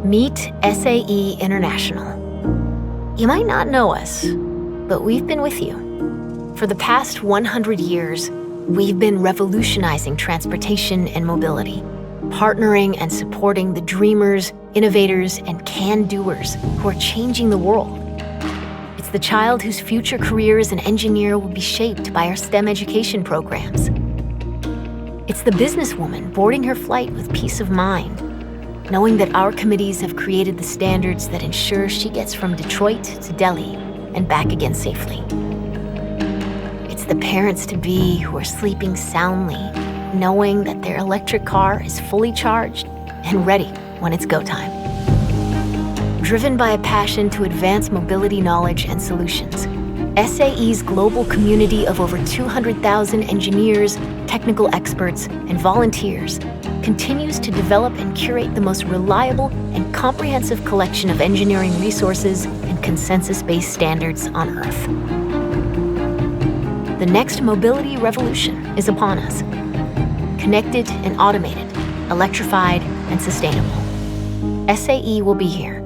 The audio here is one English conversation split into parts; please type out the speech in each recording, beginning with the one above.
Meet SAE International. You might not know us, but we've been with you. For the past 100 years, we've been revolutionizing transportation and mobility, partnering and supporting the dreamers, innovators, and can-doers who are changing the world. It's the child whose future career as an engineer will be shaped by our STEM education programs. It's the businesswoman boarding her flight with peace of mind, knowing that our committees have created the standards that ensure she gets from Detroit to Delhi and back again safely. It's the parents-to-be who are sleeping soundly, knowing that their electric car is fully charged and ready when it's go time. Driven by a passion to advance mobility knowledge and solutions, SAE's global community of over 200,000 engineers, technical experts, and volunteers continues to develop and curate the most reliable and comprehensive collection of engineering resources and consensus-based standards on Earth. The next mobility revolution is upon us. Connected and automated, electrified and sustainable. SAE will be here,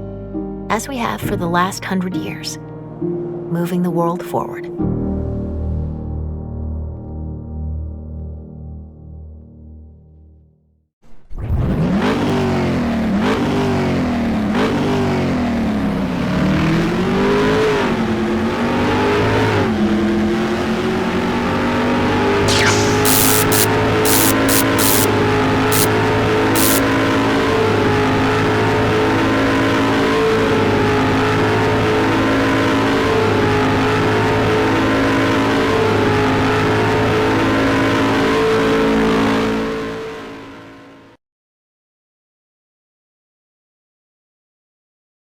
as we have for the last 100 years, moving the world forward.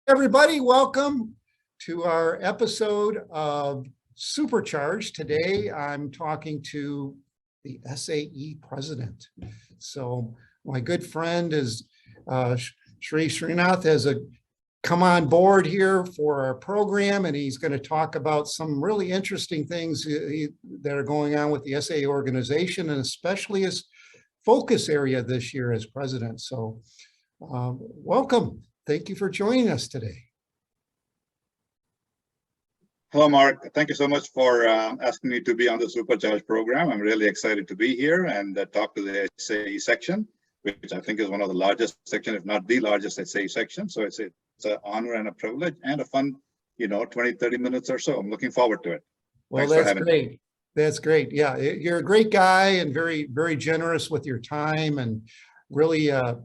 Everybody, welcome to our episode of Supercharged. Today, I'm talking to the SAE President. So my good friend is Srinath has come on board here for our program, and he's going to talk about some really interesting things that are going on with the SAE organization, and especially his focus area this year as president. So welcome. Thank you for joining us today. Hello, Mark. Thank you so much for asking me to be on the Supercharged program. I'm really excited to be here and talk to the SAE section, which I think is one of the largest section, if not the largest SAE section. So it's an honor and a privilege and a fun, 20, 30 minutes or so. I'm looking forward to it. Well, that's great. That's great. Yeah, you're a great guy and very, very generous with your time, and really a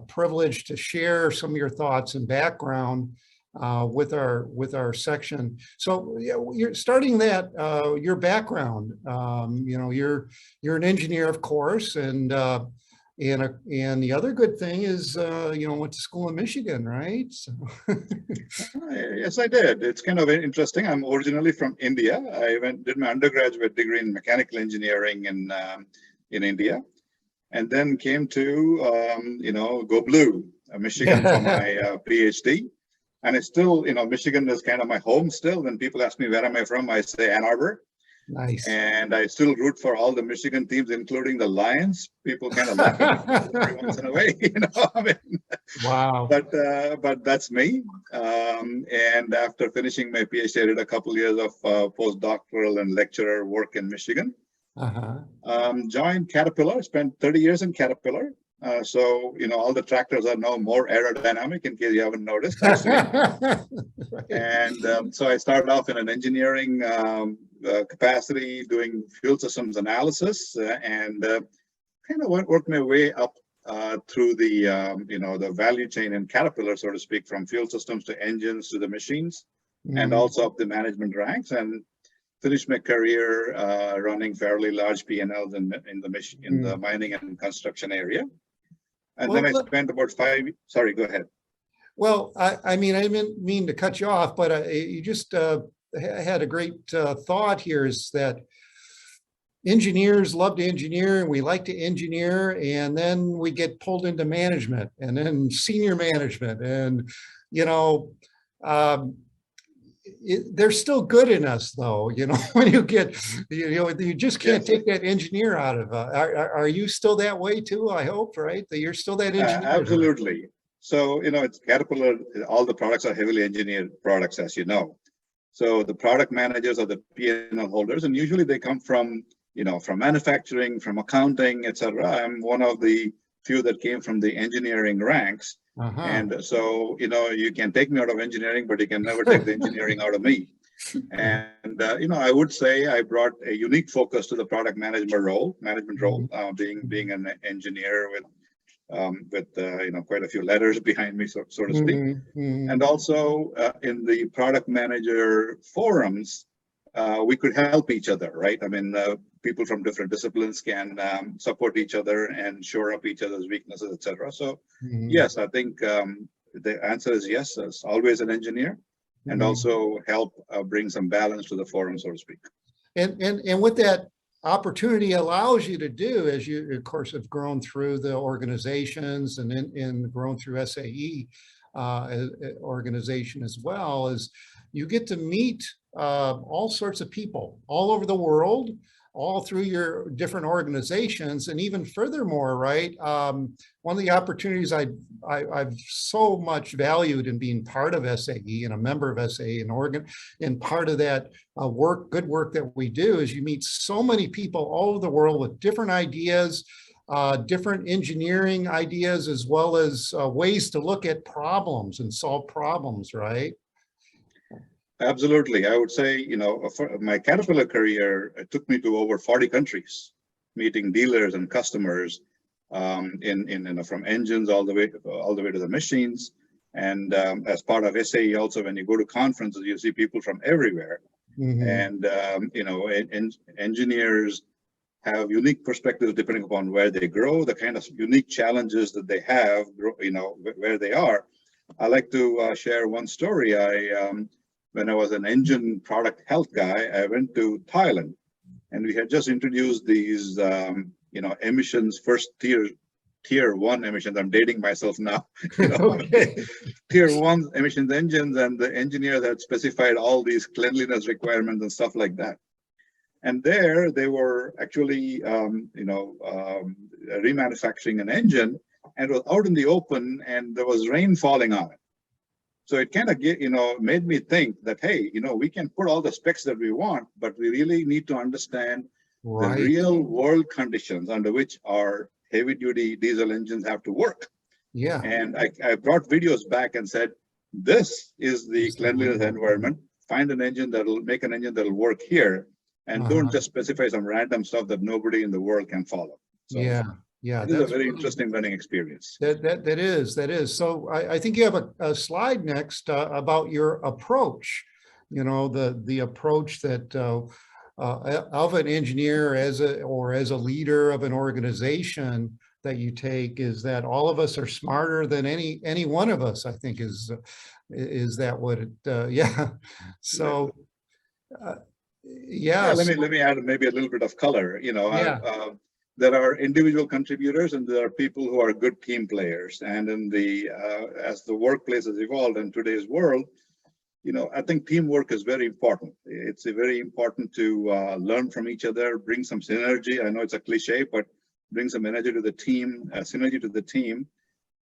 privilege to share some of your thoughts and background with our section. So you're starting that your background. You're an engineer, of course, and the other good thing is went to school in Michigan, right? So. Yes, I did. It's kind of interesting. I'm originally from India. I did my undergraduate degree in mechanical engineering in India. And then came to, Go Blue, Michigan for my PhD. And it's still, Michigan is kind of my home still. When people ask me where am I from, I say Ann Arbor. Nice. And I still root for all the Michigan teams, including the Lions. People kind of laugh at me every once in a way, Wow. But that's me. And after finishing my PhD, I did a couple of years of postdoctoral and lecturer work in Michigan. Joined Caterpillar, spent 30 years in Caterpillar. So, all the tractors are now more aerodynamic, in case you haven't noticed. Right. And so I started off in an engineering capacity doing fuel systems analysis and kind of worked my way up through the, the value chain in Caterpillar, so to speak, from fuel systems to engines to the machines, and also up the management ranks. And finished my career running fairly large P&Ls in the mining and construction area. And then I spent about sorry, go ahead. Well, I mean, I didn't mean to cut you off, but you just had a great thought here, is that engineers love to engineer, and we like to engineer, and then we get pulled into management and then senior management, and, they're still good in us, though. When you get, you just can't take that engineer out of. Are you still that way too? I hope, right? That you're still that engineer. Absolutely. So, it's Caterpillar, all the products are heavily engineered products, as you know. So the product managers are the P&L holders, and usually they come from, from manufacturing, from accounting, etc. I'm one of the few that came from the engineering ranks. And so, you can take me out of engineering, but you can never take the engineering out of me. And, I would say I brought a unique focus to the product management role, being an engineer with quite a few letters behind me, so to speak. And also in the product manager forums, we could help each other, right? I mean, people from different disciplines can support each other and shore up each other's weaknesses, etc. So yes, I think the answer is yes, as always an engineer, and also help bring some balance to the forum, so to speak. And what that opportunity allows you to do, as you, of course, have grown through the organizations and grown through SAE organization as well, is you get to meet all sorts of people all over the world, all through your different organizations. And even furthermore, right, one of the opportunities I've so much valued in being part of SAE and a member of SAE and part of that good work that we do is you meet so many people all over the world with different ideas, different engineering ideas, as well as ways to look at problems and solve problems, right? Absolutely. I would say, for my Caterpillar career, it took me to over 40 countries, meeting dealers and customers from engines all the way to the machines. And as part of SAE, also, when you go to conferences, you see people from everywhere. And, engineers have unique perspectives depending upon where they grow, the kind of unique challenges that they have, where they are. I like to share one story. When I was an engine product health guy, I went to Thailand, and we had just introduced these, emissions, first tier 1 emissions. I'm dating myself now. Tier 1 emissions engines, and the engineers had specified all these cleanliness requirements and stuff like that. And there they were actually, remanufacturing an engine, and it was out in the open, and there was rain falling on it. So it kind of made me think that, hey, we can put all the specs that we want, but we really need to understand the real world conditions under which our heavy duty diesel engines have to work. Yeah. And I brought videos back and said, this is the cleanliness environment. Find an engine make an engine that'll work here, and don't just specify some random stuff that nobody in the world can follow. So, yeah, this is a very interesting learning experience. That is. So I think you have a slide next about your approach. The approach that of an engineer as a leader of an organization that you take is that all of us are smarter than any one of us. I think is that what it? Yeah. So. Yeah. Let me add maybe a little bit of color. There are individual contributors, and there are people who are good team players. And in as the workplace has evolved in today's world, I think teamwork is very important. It's very important to learn from each other, bring some synergy. I know it's a cliche, but bring some energy to the team, synergy to the team,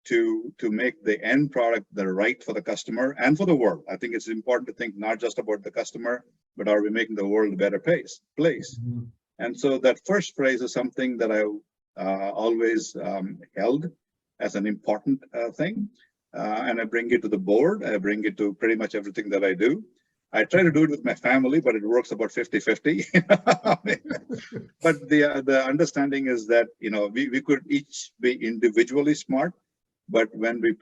to make the end product right for the customer and for the world. I think it's important to think not just about the customer, but are we making the world a better place? And so that first phrase is something that I always held as an important thing. And I bring it to the board. I bring it to pretty much everything that I do. I try to do it with my family, but it works about 50-50. But the understanding is that, we could each be individually smart, but when we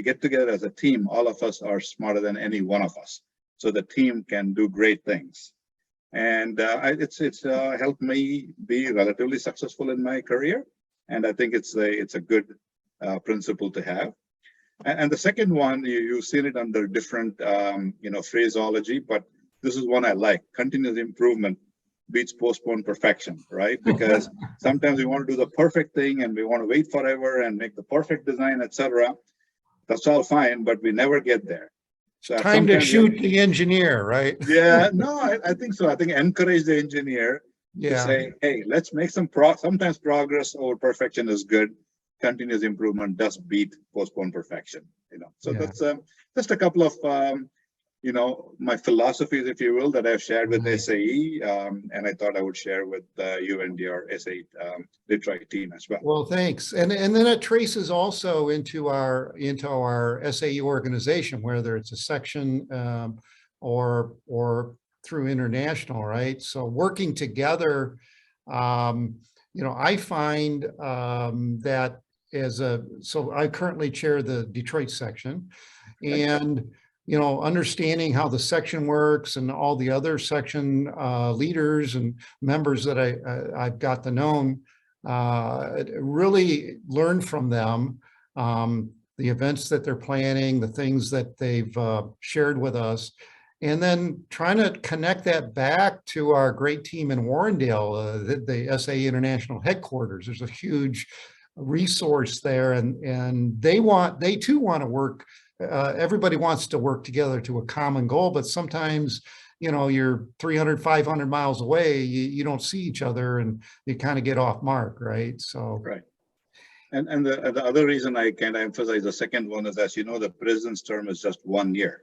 get together as a team, all of us are smarter than any one of us. So the team can do great things. And it's helped me be relatively successful in my career, and I think it's a good principle to have. And the second one, you've seen it under different phraseology, but this is one I like. Continuous improvement beats postponed perfection, right? Because sometimes we want to do the perfect thing, and we want to wait forever and make the perfect design, etc. That's all fine, but we never get there. So time to shoot the engineer, right? Yeah, no, I think so. I think encourage the engineer to say, hey, let's make sometimes progress over perfection is good. continuous improvement does beat postponed perfection. So Yeah. that's just a couple of my philosophies, if you will, that I've shared with Right. SAE, and I thought I would share with you and your SAE Detroit team as well. Well, thanks. And then it traces also into our SAE organization, whether it's a section or through international, right? So working together, I find that so I currently chair the Detroit section, and understanding how the section works and all the other section leaders and members that I've got to know, really learn from them, the events that they're planning, the things that they've shared with us, and then trying to connect that back to our great team in Warrendale, the SAE International headquarters. There's a huge resource there, and they too want to work. Everybody wants to work together to a common goal, but sometimes, you're 300, 500 miles away, you don't see each other and you kind of get off mark, right? So. Right. And the other reason I can emphasize the second one is, as you know, the president's term is just 1 year,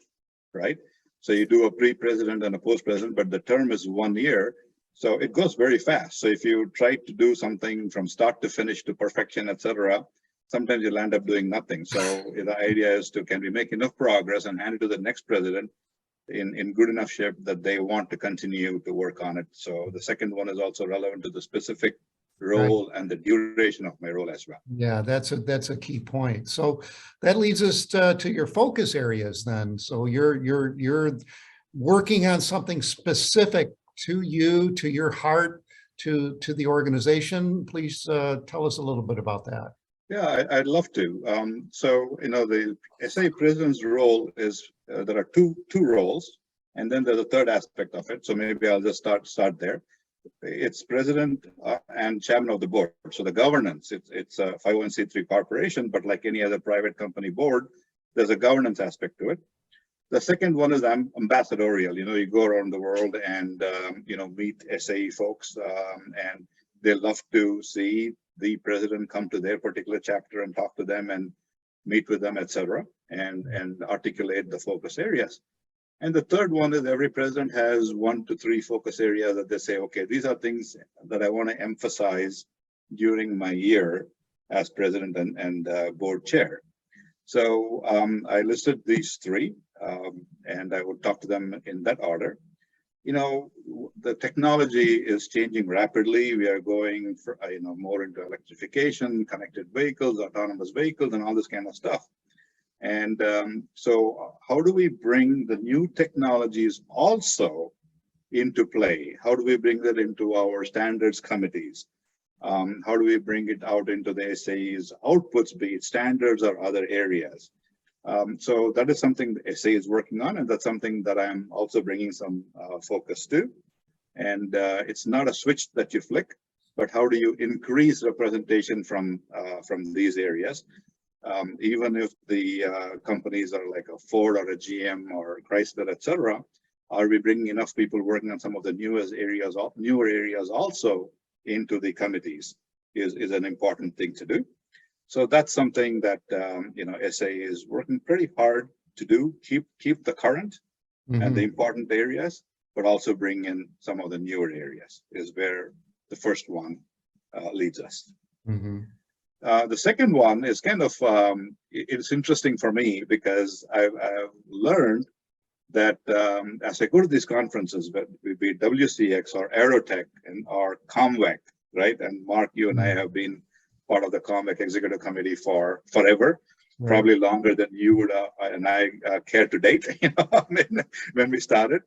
right? So you do a pre-president and a post-president, but the term is 1 year. So it goes very fast. So if you try to do something from start to finish to perfection, etc., sometimes you'll end up doing nothing. So the idea is can we make enough progress and hand it to the next president in good enough shape that they want to continue to work on it. So the second one is also relevant to the specific role and the duration of my role as well. Yeah, that's a key point. So that leads us to your focus areas then. So you're working on something specific to you, to your heart, to the organization. Please tell us a little bit about that. Yeah, I'd love to. So, the SAE president's role is, there are two roles, and then there's a third aspect of it. So maybe I'll just start there. It's president and chairman of the board. So the governance, it's a 501c3 corporation, but like any other private company board, there's a governance aspect to it. The second one is ambassadorial. You go around the world and, meet SAE folks, and they love to see the president come to their particular chapter and talk to them and meet with them, etc., and articulate the focus areas. And the third one is every president has 1 to 3 focus areas that they say, okay, these are things that I want to emphasize during my year as president and board chair. So I listed these 3, and I would talk to them in that order. The technology is changing rapidly. We are going for, more into electrification, connected vehicles, autonomous vehicles, and all this kind of stuff. And so how do we bring the new technologies also into play? How do we bring that into our standards committees? How do we bring it out into the SAE's outputs, be it standards or other areas? So that is something the SAE is working on, and that's something that I'm also bringing some focus to. And it's not a switch that you flick, but how do you increase representation from these areas? Even if the companies are like a Ford or a GM or Chrysler, etc., are we bringing enough people working on some of the newer areas also into the committees is an important thing to do. So that's something that SAE is working pretty hard to do. Keep the current and the important areas, but also bring in some of the newer areas is where the first one leads us. The second one is kind of it's interesting for me because I've learned that as I go to these conferences, be it WCX or Aerotech or ComVec, right? And Mark, you and I have been part of the ComVec Executive Committee for forever, probably longer than you would and I care to date. When we started,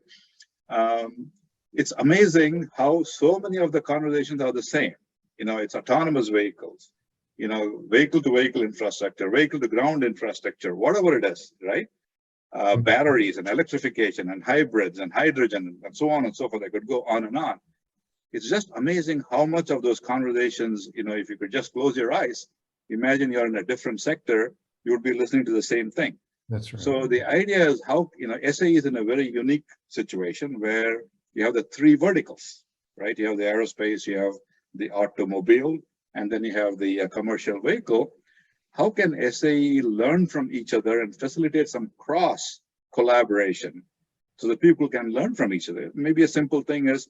it's amazing how so many of the conversations are the same. It's autonomous vehicles, vehicle-to-vehicle infrastructure, vehicle-to-ground infrastructure, whatever it is, right? Batteries and electrification and hybrids and hydrogen and so on and so forth. I could go on and on. It's just amazing how much of those conversations, if you could just close your eyes, imagine you're in a different sector, you would be listening to the same thing. That's right. So the idea is how, SAE is in a very unique situation where you have the 3 verticals, right? You have the aerospace, you have the automobile, and then you have the commercial vehicle. how can SAE learn from each other and facilitate some cross collaboration so that people can learn from each other? Maybe a simple thing is,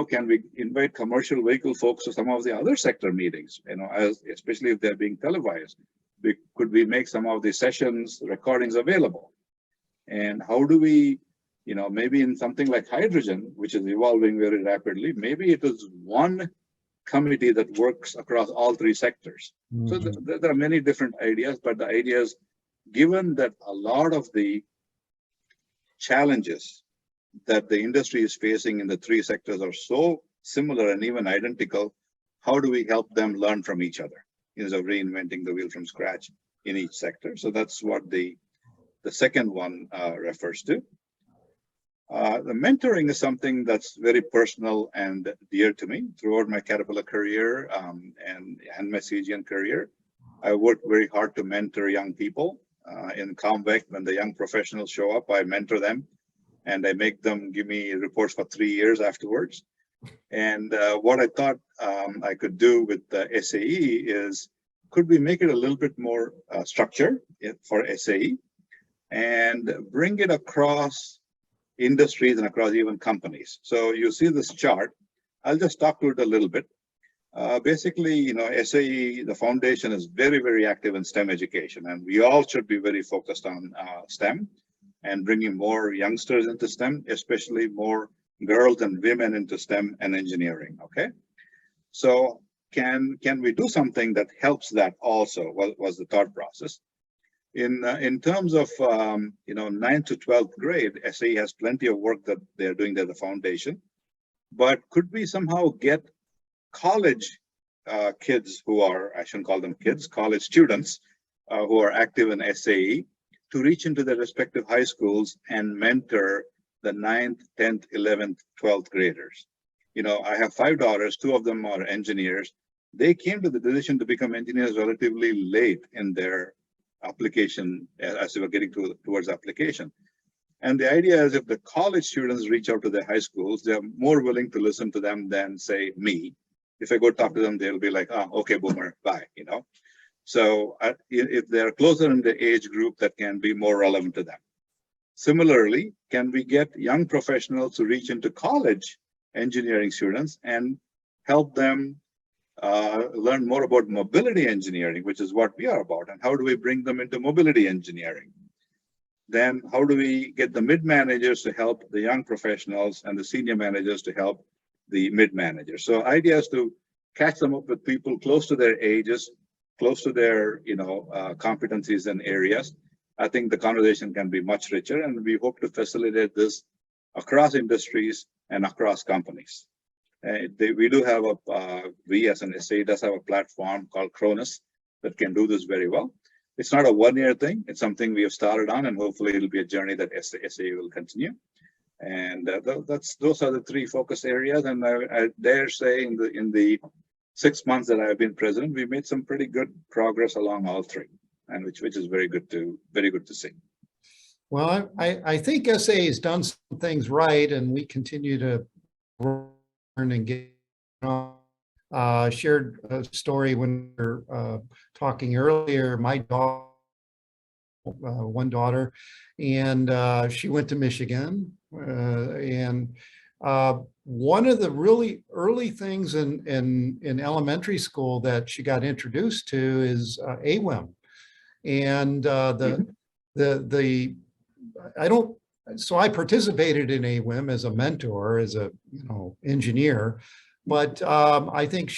can we invite commercial vehicle folks to some of the other sector meetings, especially if they're being televised? Could we make some of the sessions recordings available? And how do we, maybe in something like hydrogen, which is evolving very rapidly, maybe it is one committee that works across all three sectors. Mm-hmm. So there are many different ideas, but the idea is, given that a lot of the challenges that the industry is facing in the three sectors are so similar and even identical, how do we help them learn from each other instead of reinventing the wheel from scratch in each sector? So that's what the second one refers to. The mentoring is something that's very personal and dear to me. Throughout my Caterpillar career and my CGN career, I worked very hard to mentor young people. In Comvec, when the young professionals show up, I mentor them and I make them give me reports for 3 years afterwards. And what I thought I could do with the SAE is, could we make it a little bit more structured for SAE and bring it across industries and across even companies? So you see this chart. I'll just talk to it a little bit. Basically, SAE, the foundation, is very, very active in STEM education, and we all should be very focused on STEM and bringing more youngsters into STEM, especially more girls and women into STEM and engineering. Okay, so can we do something that helps that also? Was the thought process. In terms of 9th to 12th grade, SAE has plenty of work that they're doing at the foundation, but could we somehow get college kids who are, I shouldn't call them kids, college students who are active in SAE to reach into their respective high schools and mentor the 9th, 10th, 11th, 12th graders? I have 5 daughters, 2 of them are engineers. They came to the decision to become engineers relatively late in their application as they were getting towards application. And the idea is, if the college students reach out to their high schools, they're more willing to listen to them than, say, me. If I go talk to them, they'll be like, oh, okay, boomer, bye, So if they're closer in the age group, that can be more relevant to them. Similarly, can we get young professionals to reach into college engineering students and help them learn more about mobility engineering, which is what we are about, and how do we bring them into mobility engineering? Then how do we get the mid-managers to help the young professionals and the senior managers to help the mid-managers? So idea is to catch them up with people close to their ages, close to their competencies and areas. I think the conversation can be much richer, and we hope to facilitate this across industries and across companies. We do have we as an SAE does have a platform called Cronus that can do this very well. It's not a one-year thing. It's something we have started on, and hopefully it'll be a journey that SAE will continue. And those are the 3 focus areas. And I dare say in the 6 months that I've been president, we made some pretty good progress along all 3, and which is very good to see. Well, I think SAE has done some things right, and we continue to learn and get on. Shared a story when we were talking earlier. My daughter, one daughter, and she went to Michigan. And one of the really early things in elementary school that she got introduced to is AWIM. And I participated in AWIM as a mentor, as a engineer. But I think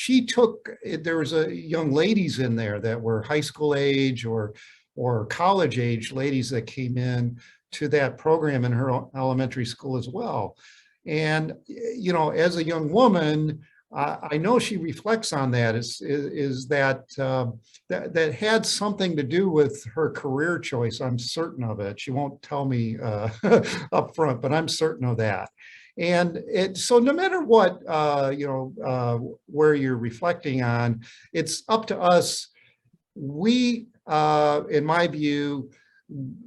there was young ladies in there that were high school age or college age ladies that came in to that program in her elementary school as well. And, as a young woman, I know she reflects on that, is that that had something to do with her career choice. I'm certain of it. She won't tell me up front, but I'm certain of that. And so no matter what, where you're reflecting on, it's up to us. We, in my view,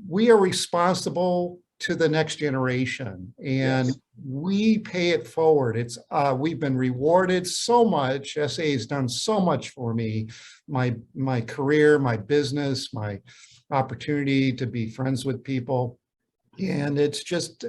we are responsible to the next generation, and Yes. we pay it forward. It's we've been rewarded so much. SAE has done so much for me, my career, my business, my opportunity to be friends with people, and it's just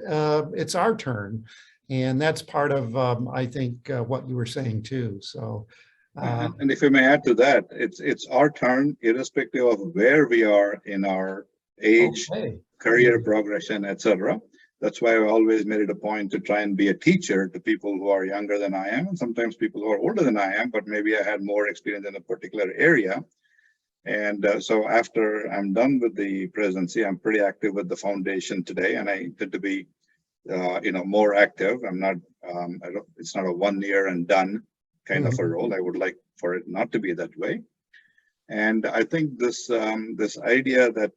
it's our turn, and that's part of I think what you were saying too. So. And if I may add to that, it's our turn, irrespective of where we are in our age, Okay. career progression, etc. That's why I always made it a point to try and be a teacher to people who are younger than I am, and sometimes people who are older than I am, but maybe I had more experience in a particular area. And so after I'm done with the presidency, I'm pretty active with the foundation today, and I intend to be, more active. I'm not. It's not a 1 year and done kind of a role. I would like for it not to be that way. And I think this idea that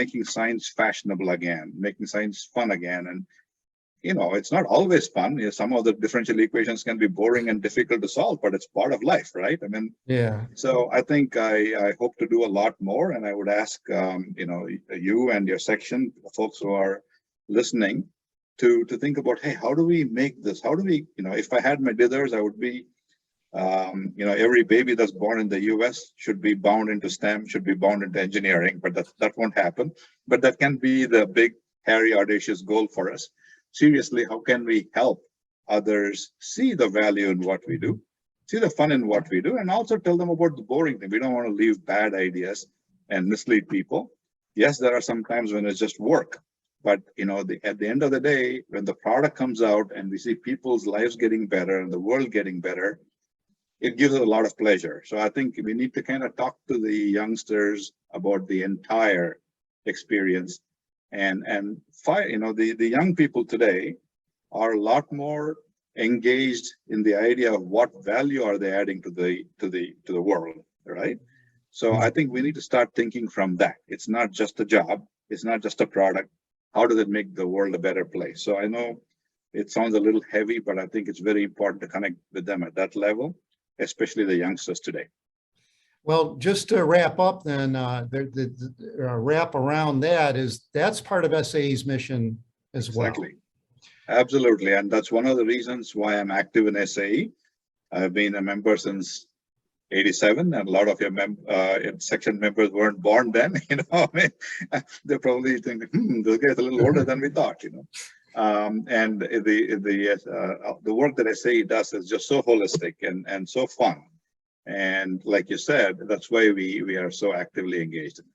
making science fashionable again, making science fun again, and it's not always fun. Some of the differential equations can be boring and difficult to solve, but it's part of life, right? I mean, yeah. So I think I hope to do a lot more, and I would ask you and your section, the folks who are listening, to think about, hey, how do we make this? How do we, if I had my dithers, I would be. Every baby that's born in the US should be bound into STEM, should be bound into engineering, but that won't happen. But that can be the big, hairy, audacious goal for us. Seriously, how can we help others see the value in what we do, see the fun in what we do, and also tell them about the boring thing. We don't want to leave bad ideas and mislead people. Yes, there are some times when it's just work. But at the end of the day, when the product comes out and we see people's lives getting better and the world getting better, it gives us a lot of pleasure. So I think we need to kind of talk to the youngsters about the entire experience, and the young people today are a lot more engaged in the idea of what value are they adding to the world, right? So I think we need to start thinking from that. It's not just a job, it's not just a product. How does it make the world a better place? So I know it sounds a little heavy, but I think it's very important to connect with them at that level, especially the youngsters today. Well, just to wrap up then, the wrap around that's part of SAE's mission as well. Exactly. Absolutely. And that's one of the reasons why I'm active in SAE. I've been a member since 87, and a lot of your section members weren't born then. They're probably thinking, this guy's a little older than we thought. And the work that SAE does is just so holistic and so fun. And like you said, that's why we are so actively engaged in it.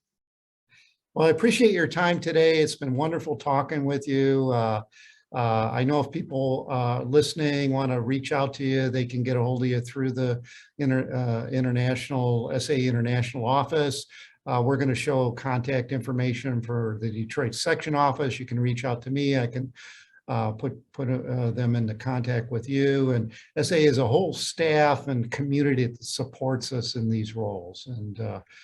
Well, I appreciate your time today. It's been wonderful talking with you. I know if people listening want to reach out to you, they can get a hold of you through the SAE International office. We're going to show contact information for the Detroit section office. You can reach out to me. I can put them into contact with you. And SAE is a whole staff and community that supports us in these roles. And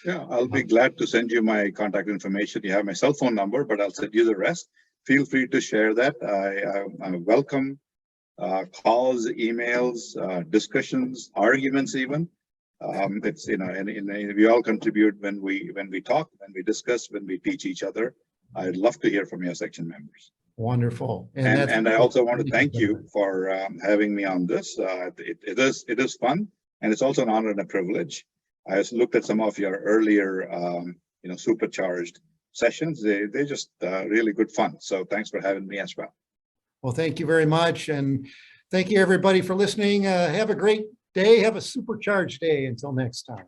yeah, I'll be glad to send you my contact information. You have my cell phone number, but I'll send you the rest. Feel free to share that. I welcome calls, emails, discussions, arguments even. It's and we all contribute when we talk, when we discuss, when we teach each other. I'd love to hear from your section members. Wonderful. And I also want to thank you for having me on this. It is fun, and it's also an honor and a privilege. I just looked at some of your earlier Supercharged sessions. They're just really good fun. So thanks for having me as well. Well, thank you very much. And thank you everybody for listening. Have a great day. Have a supercharged day. Until next time.